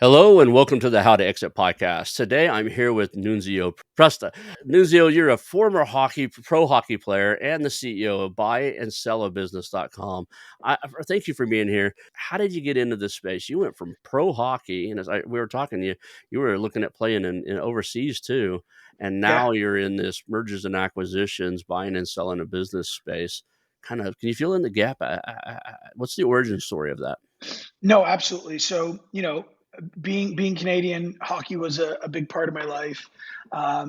Hello and welcome to the How to Exit podcast. Today I'm here with Nunzio Presta. Nunzio, you're a former pro hockey player and the CEO of buyandsellabusiness.com. Thank you for being here. How did you get into this space? You went from pro hockey, and we were talking, you were looking at playing in overseas too, and Yeah, now you're in this mergers and acquisitions, buying and selling a business space. Kind of, can you fill in the gap? What's the origin story of that? no, absolutely. So, being Canadian, hockey was a big part of my life. I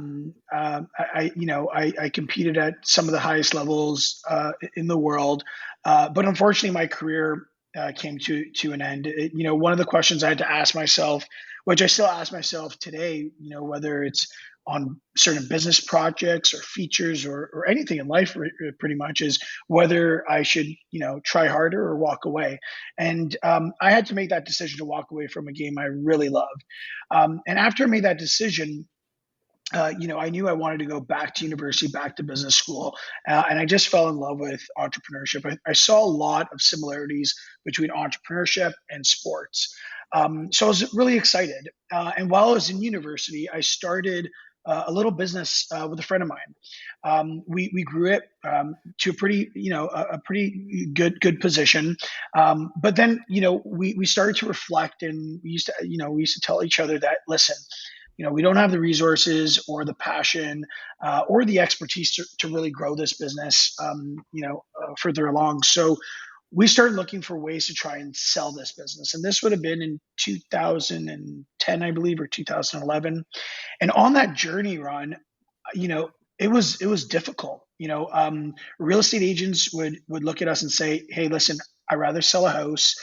competed at some of the highest levels in the world, but unfortunately, my career came to an end. One of the questions I had to ask myself, which I still ask myself today, whether it's on certain business projects or features or anything in life, pretty much, is whether I should, try harder or walk away. And I had to make that decision to walk away from a game I really loved. And after I made that decision, I knew I wanted to go back to university, back to business school, and I just fell in love with entrepreneurship. I saw a lot of similarities between entrepreneurship and sports, so I was really excited. And while I was in university, I started a little business with a friend of mine. We grew it to a pretty a pretty good position, but then we started to reflect, and we used to tell each other that, listen, we don't have the resources or the passion or the expertise to really grow this business further along. So we started looking for ways to try and sell this business, and this would have been in 2010, I believe, or 2011. And on that journey, Ron, it was difficult. Real estate agents would look at us and say, "Hey, listen, I'd rather sell a house."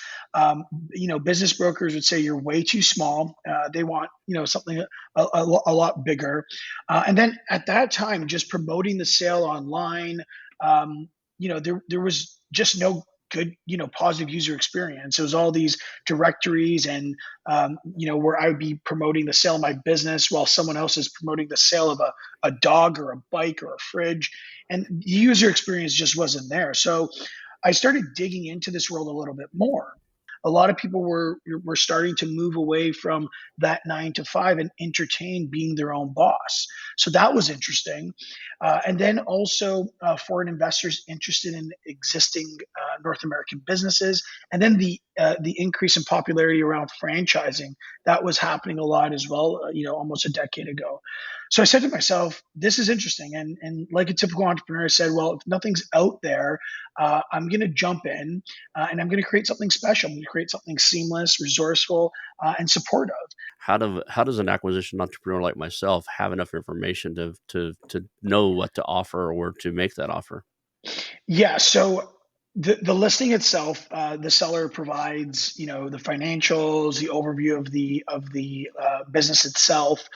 Business brokers would say you're way too small. They want something a lot bigger. And then at that time, just promoting the sale online, there was just no good positive user experience. It was all these directories, and where I would be promoting the sale of my business while someone else is promoting the sale of a dog or a bike or a fridge, and the user experience just wasn't there. So I started digging into this world a little bit more. A lot of people were starting to move away from that 9 to 5 and entertain being their own boss. So that was interesting. And then also foreign investors interested in existing North American businesses, and then the increase in popularity around franchising that was happening a lot as well. Almost a decade ago. So I said to myself, "This is interesting." And like a typical entrepreneur, I said, "Well, if nothing's out there, I'm going to jump in and I'm going to create something special. I'm going to create something seamless, resourceful, and supportive." How does an acquisition entrepreneur like myself have enough information to know what to offer or to make that offer? Yeah. So the listing itself, the seller provides, the financials, the overview of the business itself.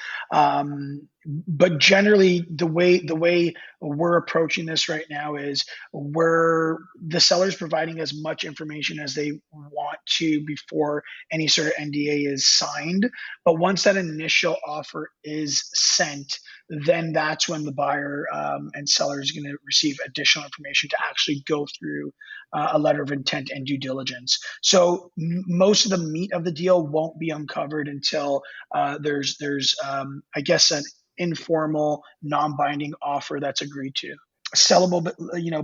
But generally, the way we're approaching this right now is where the seller's providing as much information as they want to before any sort of NDA is signed. But once that initial offer is sent, then that's when the buyer and seller is going to receive additional information to actually go through a letter of intent and due diligence. So most of the meat of the deal won't be uncovered until there's I guess an informal, non-binding offer that's agreed to. Sellable,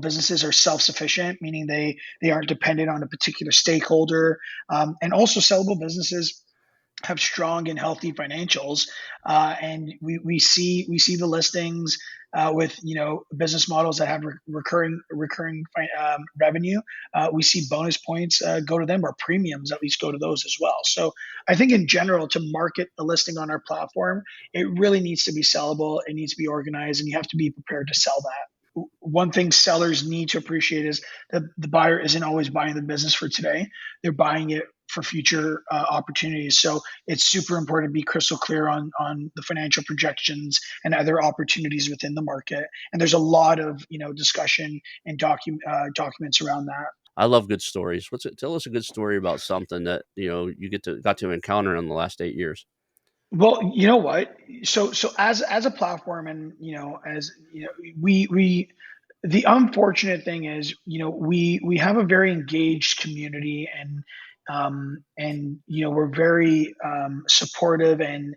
businesses are self-sufficient, meaning they aren't dependent on a particular stakeholder, and also sellable businesses have strong and healthy financials, and we see the listings with business models that have recurring revenue. We see bonus points go to them, or premiums at least go to those as well. So I think in general, to market a listing on our platform, it really needs to be sellable. It needs to be organized, and you have to be prepared to sell that. One thing sellers need to appreciate is that the buyer isn't always buying the business for today; they're buying it for future opportunities. So it's super important to be crystal clear on the financial projections and other opportunities within the market. And there's a lot of discussion and documents around that. I love good stories. Tell us a good story about something that you got to encounter in the last 8 years. Well, you know what? So as a platform, and as we the unfortunate thing is, we have a very engaged community, and And we're very supportive and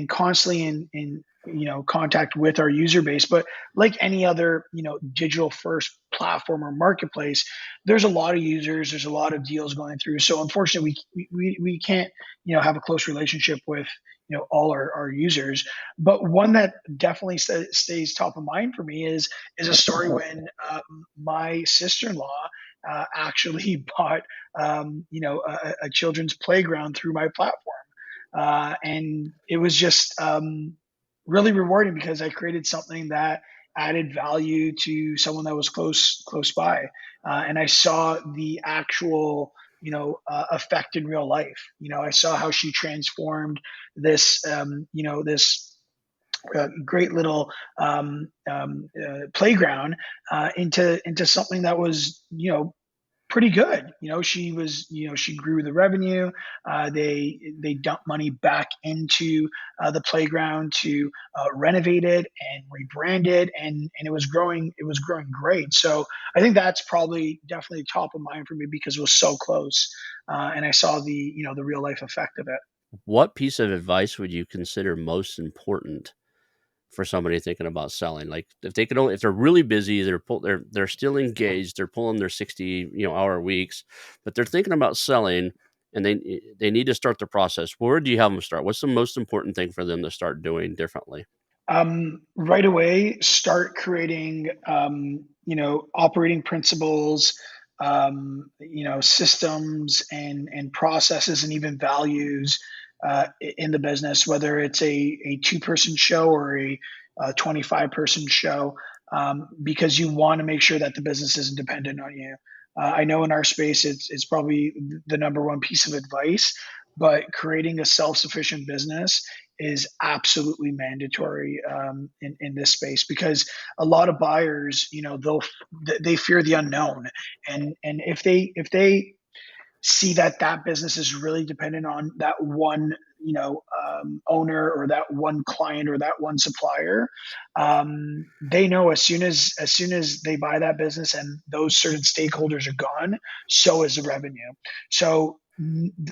constantly in contact with our user base. But like any other digital first platform or marketplace, there's a lot of users, there's a lot of deals going through. So unfortunately, we can't have a close relationship with all our users. But one that definitely stays top of mind for me is a story when my sister-in-law actually bought a children's playground through my platform, and it was just really rewarding because I created something that added value to someone that was close by, and I saw the actual effect in real life. I saw how she transformed this great little playground into something that was pretty good. She grew the revenue. They dumped money back into the playground to renovate it and rebrand it, and it was growing. It was growing great. So I think that's probably definitely top of mind for me because it was so close, and I saw the real life effect of it. What piece of advice would you consider most important for somebody thinking about selling? Like if they could only, if they're really busy, they're still engaged, they're pulling their 60 hour weeks, but they're thinking about selling and they need to start the process. Where do you have them start? What's the most important thing for them to start doing differently? Right away, start creating, operating principles, systems and processes and even values in the business, whether it's a two-person show or a 25-person show, because you want to make sure that the business isn't dependent on you. I know in our space, it's probably the number one piece of advice, but creating a self-sufficient business is absolutely mandatory in this space because a lot of buyers, they fear the unknown, and if they see that business is really dependent on that one owner or that one client or that one supplier, they know as soon as they buy that business and those certain stakeholders are gone, so is the revenue. So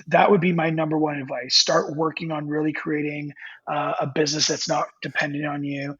that would be my number one advice: start working on really creating a business that's not dependent on you.